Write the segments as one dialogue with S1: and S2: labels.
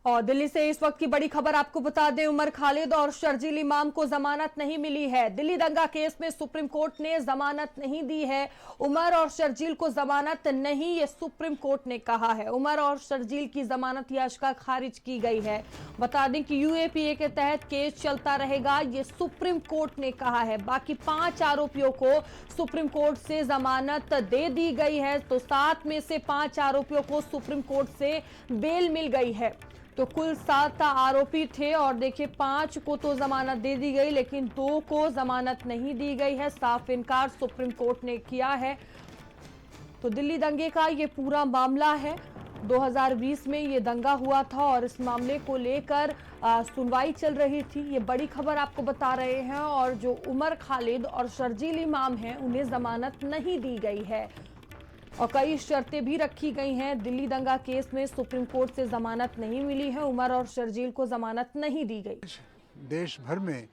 S1: और दिल्ली से इस वक्त की बड़ी खबर आपको बता दें, उमर खालिद और शर्जील इमाम को जमानत नहीं मिली है। दिल्ली दंगा केस में सुप्रीम कोर्ट ने जमानत नहीं दी है। उमर और शर्जील को जमानत नहीं, ये सुप्रीम कोर्ट ने कहा है। उमर और शर्जील की जमानत याचिका खारिज की गई है। बता दें कि यूएपीए के तहत केस चलता रहेगा, ये सुप्रीम कोर्ट ने कहा है। बाकी 5 आरोपियों को सुप्रीम कोर्ट से जमानत दे दी गई है, तो 7 में से 5 आरोपियों को सुप्रीम कोर्ट से बेल मिल गई है। तो कुल 7 आरोपी थे और देखिए 5 को तो जमानत दे दी गई, लेकिन 2 को जमानत नहीं दी गई है। साफ इनकार सुप्रीम कोर्ट ने किया है। तो दिल्ली दंगे का ये पूरा मामला है। 2020 में ये दंगा हुआ था और इस मामले को लेकर सुनवाई चल रही थी। ये बड़ी खबर आपको बता रहे हैं। और जो उमर खालिद और शर्जील इमाम हैं, उन्हें जमानत नहीं दी गई है और कई शर्तें भी रखी गई हैं। दिल्ली दंगा केस में सुप्रीम कोर्ट से जमानत नहीं मिली है। उमर और शर्जील को जमानत नहीं दी गई।
S2: देश भर में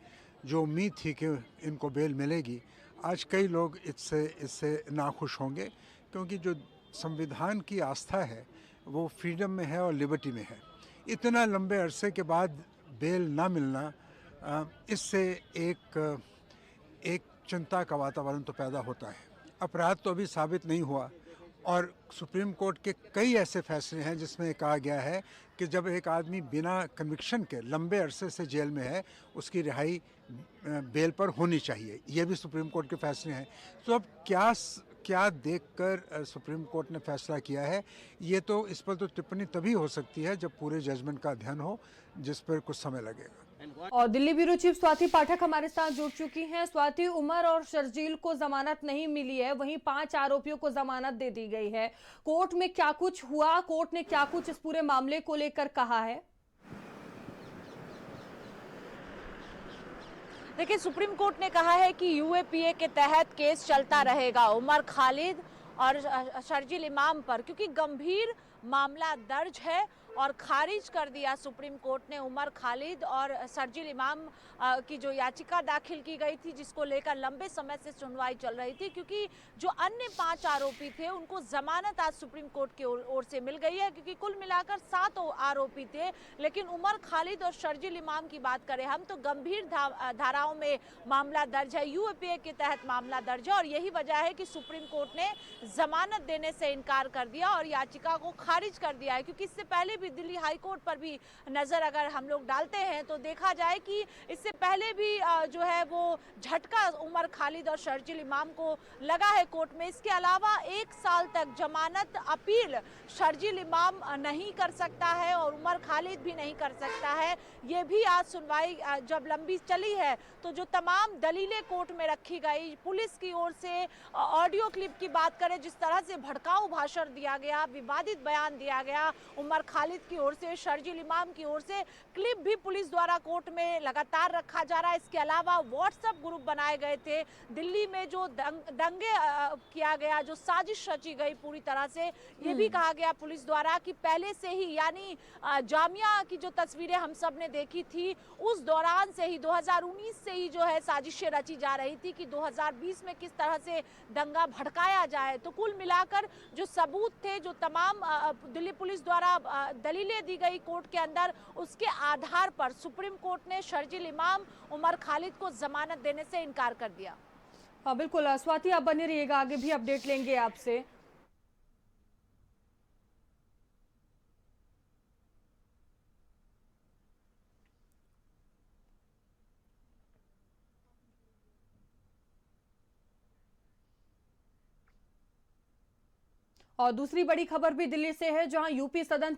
S2: जो उम्मीद थी कि इनको बेल मिलेगी, आज कई लोग इससे नाखुश होंगे, क्योंकि जो संविधान की आस्था है वो फ्रीडम में है और लिबर्टी में है। इतना लंबे अरसे के बाद बेल ना मिलना, इससे एक चिंता का वातावरण तो पैदा होता है। अपराध तो अभी साबित नहीं हुआ और सुप्रीम कोर्ट के कई ऐसे फैसले हैं जिसमें कहा गया है कि जब एक आदमी बिना कन्विक्शन के लंबे अरसे से जेल में है, उसकी रिहाई बेल पर होनी चाहिए। ये भी सुप्रीम कोर्ट के फैसले हैं। तो अब क्या देखकर सुप्रीम कोर्ट ने फैसला किया है, ये तो इस पर तो टिप्पणी तभी हो सकती है जब पूरे जजमेंट का अध्ययन हो, जिस पर कुछ समय लगेगा।
S1: और दिल्ली ब्यूरो चीफ स्वाति पाठक हमारे साथ जुड़ चुकी हैं। स्वाति, उमर और शर्जील को जमानत नहीं मिली है, वहीं 5 आरोपियों को जमानत दे दी गई है। कोर्ट में क्या कुछ हुआ, कोर्ट ने क्या कुछ इस पूरे मामले को लेकर कहा है?
S3: देखिए, सुप्रीम कोर्ट ने कहा है कि यूएपीए के तहत केस चलता रहेगा उमर खालिद और शर्जील इमाम पर, क्योंकि गंभीर मामला दर्ज है। और खारिज कर दिया सुप्रीम कोर्ट ने उमर खालिद और शर्जील इमाम की जो याचिका दाखिल की गई थी, जिसको लेकर लंबे समय से सुनवाई चल रही थी, क्योंकि जो अन्य 5 आरोपी थे उनको जमानत आज सुप्रीम कोर्ट की ओर से मिल गई है, क्योंकि कुल मिलाकर 7 आरोपी थे। लेकिन उमर खालिद और शर्जील इमाम की बात करें हम, तो गंभीर धाराओं में मामला दर्ज है, यूएपीए के तहत मामला दर्ज है। और यही वजह है कि सुप्रीम कोर्ट ने जमानत देने से इनकार कर दिया और याचिका को खारिज कर दिया है। क्योंकि इससे पहले दिल्ली हाई कोर्ट पर भी नजर अगर हम लोग डालते हैं तो देखा जाए कि इससे पहले भी जो है वो झटका उमर खालिद और शर्जील इमाम को लगा है कोर्ट में। इसके अलावा 1 साल तक जमानत अपील शर्जील इमाम नहीं कर सकता है और उमर खालिद भी नहीं कर सकता है। ये भी आज सुनवाई जब लंबी चली है तो जो तमाम दलीलें कोर्ट में रखी गई, पुलिस की ओर से ऑडियो क्लिप की बात करें, जिस तरह से भड़काऊ भाषण दिया गया, विवादित बयान दिया गया उमर खालिद की ओर से, शर्जील इमाम की ओर से, क्लिप भी पुलिस द्वारा कोर्ट में लगातार रखा जा रहा है। इसके अलावा व्हाट्सएप ग्रुप बनाए गए थे, दिल्ली में जो दंगे किया गया, जो साजिश रची गई पूरी तरह से, ये भी कहा गया पुलिस द्वारा कि पहले से ही, यानी जामिया की जो तस्वीरें हम सब ने देखी थी, उस दौरान से ही 2019 से ही जो है साजिशें रची जा रही थी कि 2020 में किस तरह से दंगा भड़काया जाए। तो कुल मिलाकर जो सबूत थे, जो तमाम दिल्ली पुलिस द्वारा दलीलें दी गई कोर्ट के अंदर, उसके आधार पर सुप्रीम कोर्ट ने शर्जील इमाम, उमर खालिद को जमानत देने से इनकार कर दिया।
S1: हाँ बिल्कुल स्वाति, आप बने रहिएगा, आगे भी अपडेट लेंगे आपसे। और दूसरी बड़ी खबर भी दिल्ली से है, जहां यूपी सदन